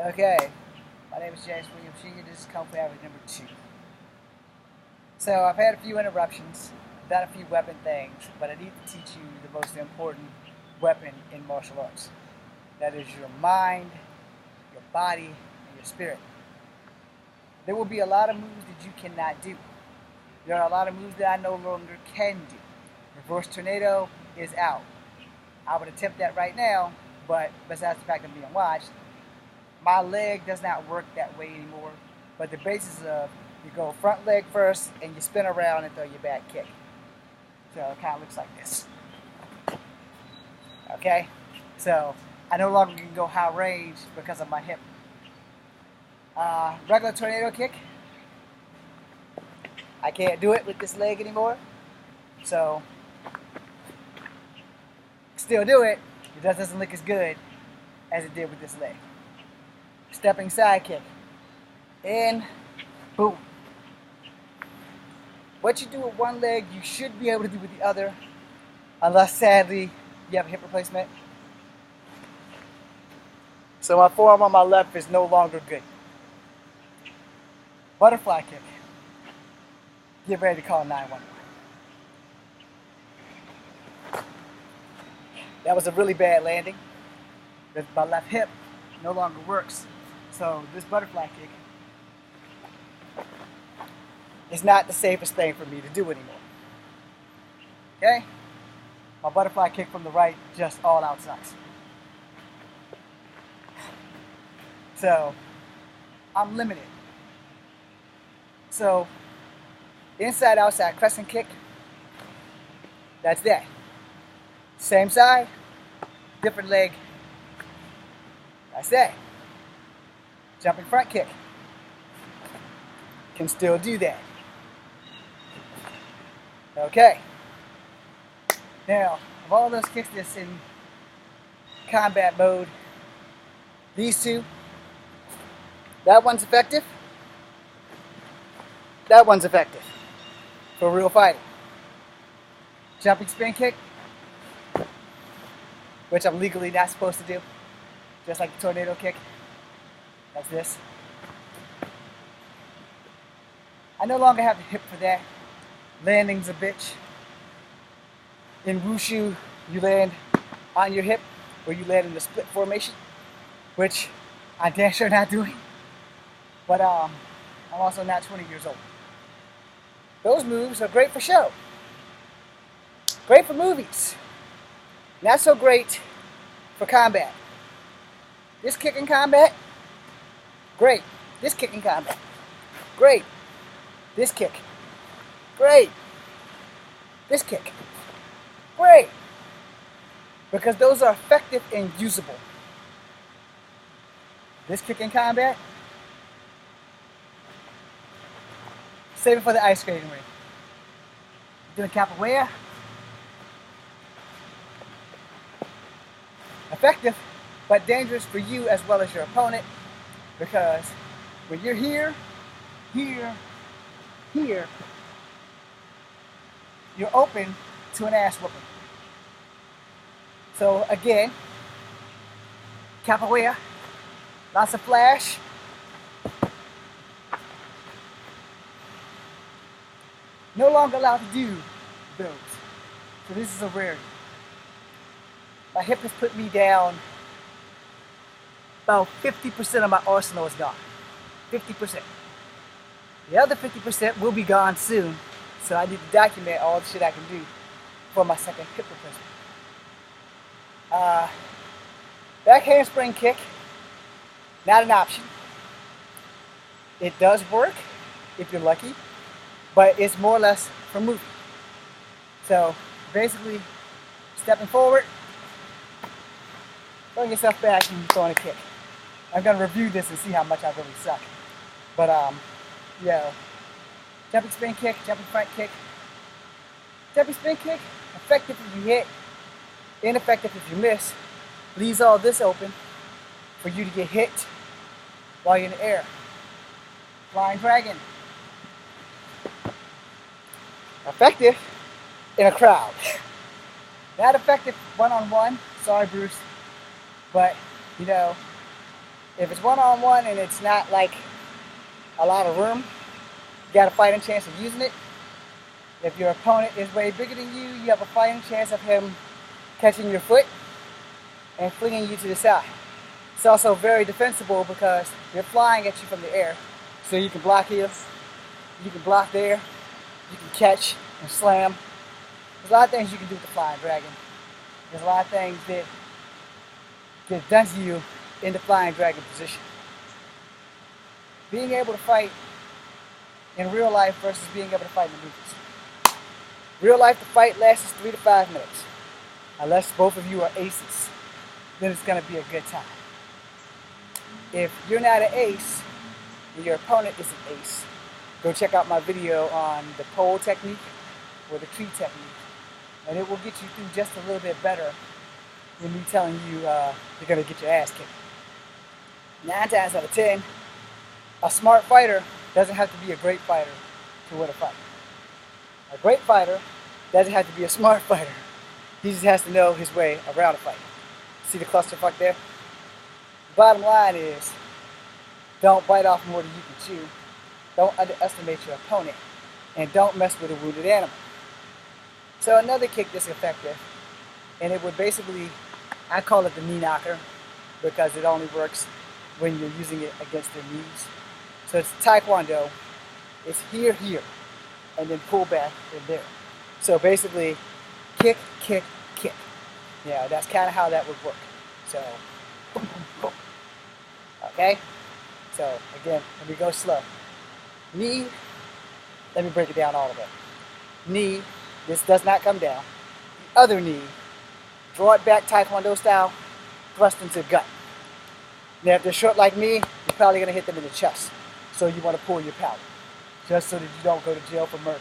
Okay, my name is James Williams Jr. This is Kung Fu Average number 2. So I've had a few interruptions, done a few weapon things, but I need to teach you the most important weapon in martial arts. That is your mind, your body, and your spirit. There will be a lot of moves that you cannot do. There are a lot of moves that I no longer can do. Reverse tornado is out. I would attempt that right now, but besides the fact I'm being watched, my leg does not work that way anymore. But the basis of you go front leg first and you spin around and throw your back kick. So it kind of looks like this. Okay? So I no longer can go high range because of my hip. Regular tornado kick, I can't do it with this leg anymore. So still do it. It just doesn't look as good as it did with this leg. Stepping side kick. In, boom. What you do with one leg, you should be able to do with the other, unless sadly you have a hip replacement. So my forearm on my left is no longer good. Butterfly kick. Get ready to call 911. That was a really bad landing. My left hip no longer works. So this butterfly kick is not the safest thing for me to do anymore. Okay? My butterfly kick from the right just all out sucks. So I'm limited. So inside outside crescent kick, that's that. Same side, different leg, that's that. Jumping front kick, can still do that. Okay. Now, of all those kicks that's in combat mode, these two, that one's effective. That one's effective for real fighting. Jumping spin kick, which I'm legally not supposed to do, just like the tornado kick. That's this. I no longer have the hip for that. Landing's a bitch. In Wushu, you land on your hip, or you land in the split formation, which I'm damn sure not doing. But I'm also not 20 years old. Those moves are great for show. Great for movies. Not so great for combat. This kick in combat, great. This kick in combat, great. This kick, great. This kick, great. Because those are effective and usable. This kick in combat, save it for the ice skating ring. Doing capoeira, effective, but dangerous for you as well as your opponent, because when you're here, here, here, you're open to an ass whooping. So again, capoeira, lots of flash. No longer allowed to do those. So this is a rarity. My hip has put me down. About 50% of my arsenal is gone. 50%. The other 50% will be gone soon. So I need to document all the shit I can do for my second hip replacement. Back handspring kick, not an option. It does work if you're lucky, but it's more or less for moving. So basically, stepping forward, throwing yourself back and throwing a kick. I'm gonna review this and see how much I really suck. But yeah, jumping spin kick, jumping front kick. Jumping spin kick, effective if you hit, ineffective if you miss. Leaves all this open for you to get hit while you're in the air. Flying dragon. Effective in a crowd. Not effective one-on-one. Sorry, Bruce. But, you know, If it's one-on-one and it's not like a lot of room, you got a fighting chance of using it. If your opponent is way bigger than you, you have a fighting chance of him catching your foot and flinging you to the side. It's also very defensible because they're flying at you from the air. So you can block here, you can block there, you can catch and slam. There's a lot of things you can do with the Flying Dragon. There's a lot of things that get done to you in the Flying Dragon position. Being able to fight in real life versus being able to fight in the movies. Real life, the fight lasts 3 to 5 minutes. Unless both of you are aces, then it's going to be a good time. If you're not an ace, and your opponent is an ace, go check out my video on the pole technique or the tree technique, and it will get you through just a little bit better than me telling you you're going to get your ass kicked. 9 times out of 10, a smart fighter doesn't have to be a great fighter to win a fight. A great fighter doesn't have to be a smart fighter. He just has to know his way around a fight. See the clusterfuck there? The bottom line is, don't bite off more than you can chew. Don't underestimate your opponent. And don't mess with a wounded animal. So another kick that's effective, and it would basically, I call it the knee knocker, because it only works when you're using it against their knees. So it's Taekwondo. It's here, here, and then pull back in there. So basically, kick, kick, kick. Yeah, that's kind of how that would work. So, boom, boom, boom. Okay? So, again, let me go slow. Knee, let me break it down all of it. Knee, this does not come down. The other knee, draw it back Taekwondo style, thrust into gut. Now, if they're short like me, you're probably going to hit them in the chest. So you want to pull your power, just so that you don't go to jail for murder.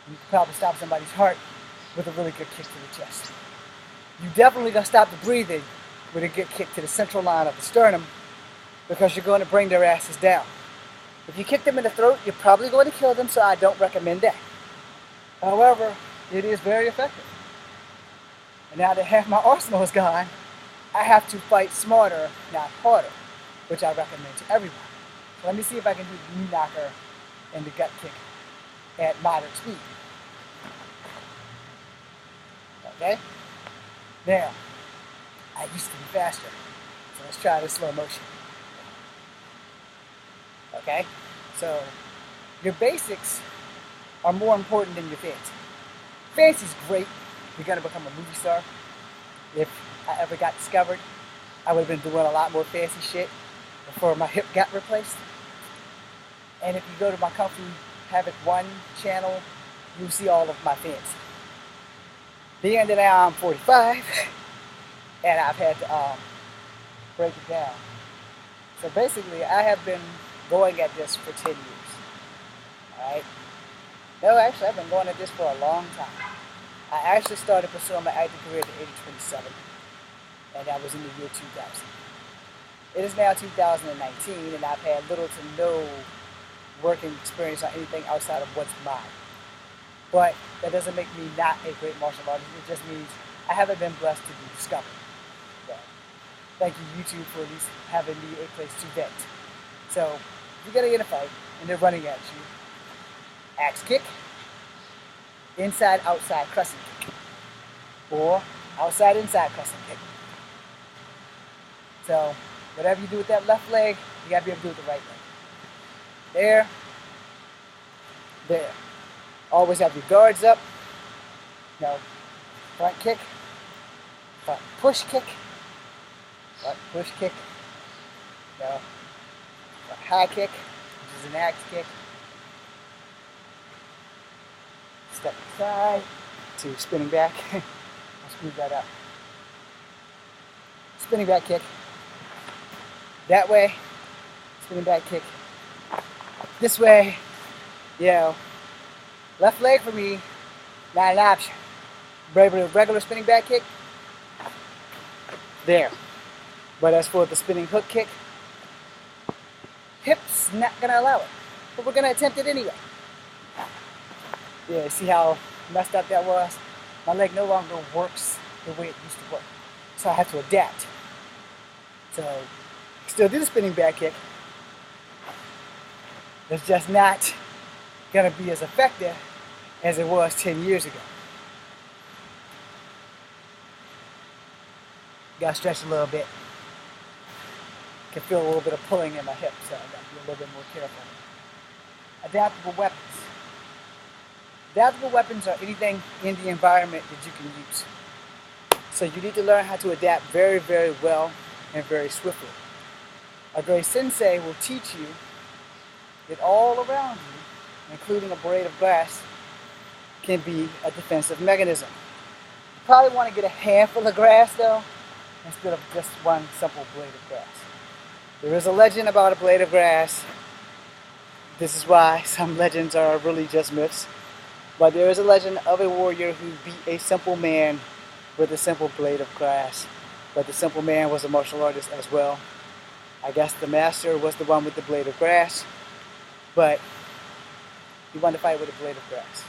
You can probably stop somebody's heart with a really good kick to the chest. You're definitely going to stop the breathing with a good kick to the central line of the sternum, because you're going to bring their asses down. If you kick them in the throat, you're probably going to kill them, so I don't recommend that. However, it is very effective. And now that half my arsenal is gone, I have to fight smarter, not harder, which I recommend to everyone. So let me see if I can do the knee knocker and the gut kick at moderate speed. Okay? Now, I used to be faster, so let's try this slow motion. Okay? So, your basics are more important than your fancy. Fancy's great if you're going to become a movie star. If I ever got discovered, I would have been doing a lot more fancy shit before my hip got replaced. And if you go to my Kung Fu Havoc 1 channel, you'll see all of my fancy. Being that now I'm 45, and I've had to break it down. So basically, I have been going at this for 10 years. Alright? No, actually, I've been going at this for a long time. I actually started pursuing my acting career at the age of 27, and that was in the year 2000. It is now 2019, and I've had little to no working experience on anything outside of what's mine. But that doesn't make me not a great martial artist. It just means I haven't been blessed to be discovered. So, thank you, YouTube, for at least having me a place to vent. So, if you're gonna get in a fight and they're running at you, axe kick, inside outside crescent kick, or outside inside crescent kick. So, whatever you do with that left leg, you gotta be able to do with the right leg. There, there. Always have your guards up. No, front kick, front push kick, front push kick. No, front high kick, which is an axe kick. Step aside to spinning back. I'll screw that up. Spinning back kick. That way, spinning back kick. This way, you know, left leg for me, not an option. Regular spinning back kick, there. But as for the spinning hook kick, hips not gonna allow it. But we're gonna attempt it anyway. Yeah, see how messed up that was? My leg no longer works the way it used to work. So I have to adapt. So Still do the spinning back kick. It's just not going to be as effective as it was 10 years ago. Got to stretch a little bit. Can feel a little bit of pulling in my hip, so I got to be a little bit more careful. Adaptable weapons. Adaptable weapons are anything in the environment that you can use. So you need to learn how to adapt very, very well and very swiftly. A great sensei will teach you that all around you, including a blade of grass, can be a defensive mechanism. You probably want to get a handful of grass though, instead of just one simple blade of grass. There is a legend about a blade of grass. This is why some legends are really just myths. But there is a legend of a warrior who beat a simple man with a simple blade of grass. But the simple man was a martial artist as well. I guess the master was the one with the blade of grass. But he wanted to fight with a blade of grass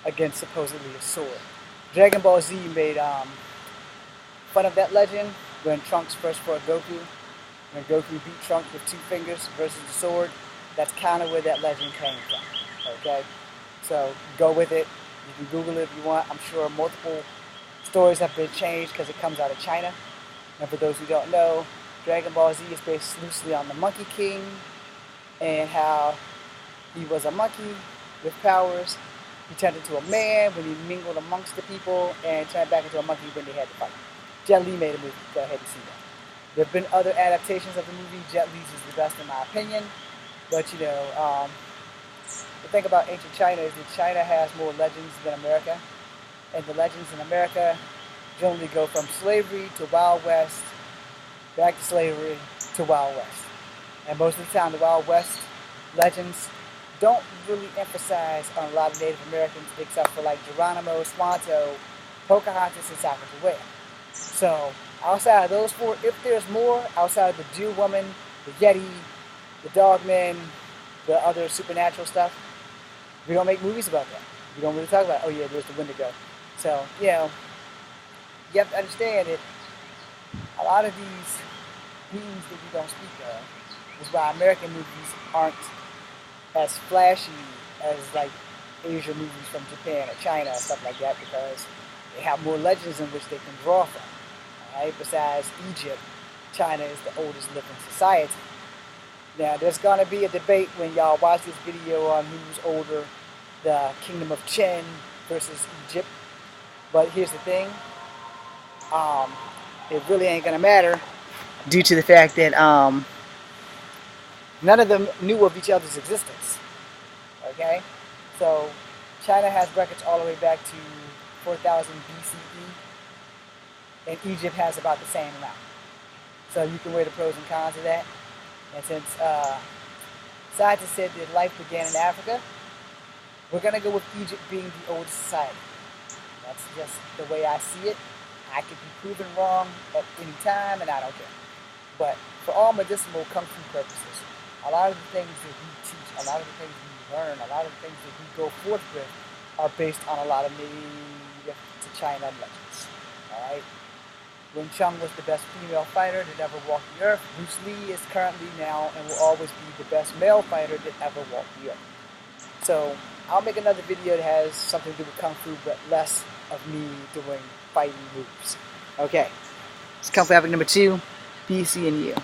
against supposedly a sword. Dragon Ball Z made fun of that legend when Trunks first fought Goku. When Goku beat Trunks with 2 fingers versus the sword. That's kind of where that legend came from. Okay? So go with it. You can Google it if you want. I'm sure multiple stories have been changed because it comes out of China. And for those who don't know, Dragon Ball Z is based loosely on the Monkey King and how he was a monkey with powers. He turned into a man when he mingled amongst the people and turned back into a monkey when they had to fight. Jet Li made a movie. Go ahead and see that. There have been other adaptations of the movie. Jet Li's is the best in my opinion. But you know, the thing about ancient China is that China has more legends than America. And the legends in America generally go from slavery to Wild West, back to slavery to Wild West. And most of the time the Wild West legends don't really emphasize on a lot of Native Americans except for like Geronimo, Squanto, Pocahontas, and Sacagawea. So outside of those 4, if there's more, outside of the Jew woman, the Yeti, the Dogman, the other supernatural stuff, we don't make movies about that. We don't really talk about, oh yeah, there's the Wendigo. So, you know, you have to understand that a lot of these beings that we don't speak of is why American movies aren't as flashy as like Asian movies from Japan or China or stuff like that, because they have more legends in which they can draw from. Right? Besides Egypt, China is the oldest living society. Now, there's going to be a debate when y'all watch this video on who's older, the Kingdom of Qin versus Egypt. But here's the thing. It really ain't going to matter due to the fact that none of them knew of each other's existence. Okay? So, China has records all the way back to 4000 BCE. And Egypt has about the same amount. So you can weigh the pros and cons of that. And since scientists said that life began in Africa, we're going to go with Egypt being the oldest society. That's just the way I see it. I could be proven wrong at any time, and I don't care. But for all medicinal kung fu purposes, a lot of the things that we teach, a lot of the things we learn, a lot of the things that we go forth with are based on a lot of native to China legends. Alright? Wing Chun was the best female fighter that ever walked the earth. Bruce Lee is currently now and will always be the best male fighter that ever walked the earth. So I'll make another video that has something to do with Kung Fu, but less of me doing fighting moves. Okay, it's Kung Fu Epic number 2. Peace, and you.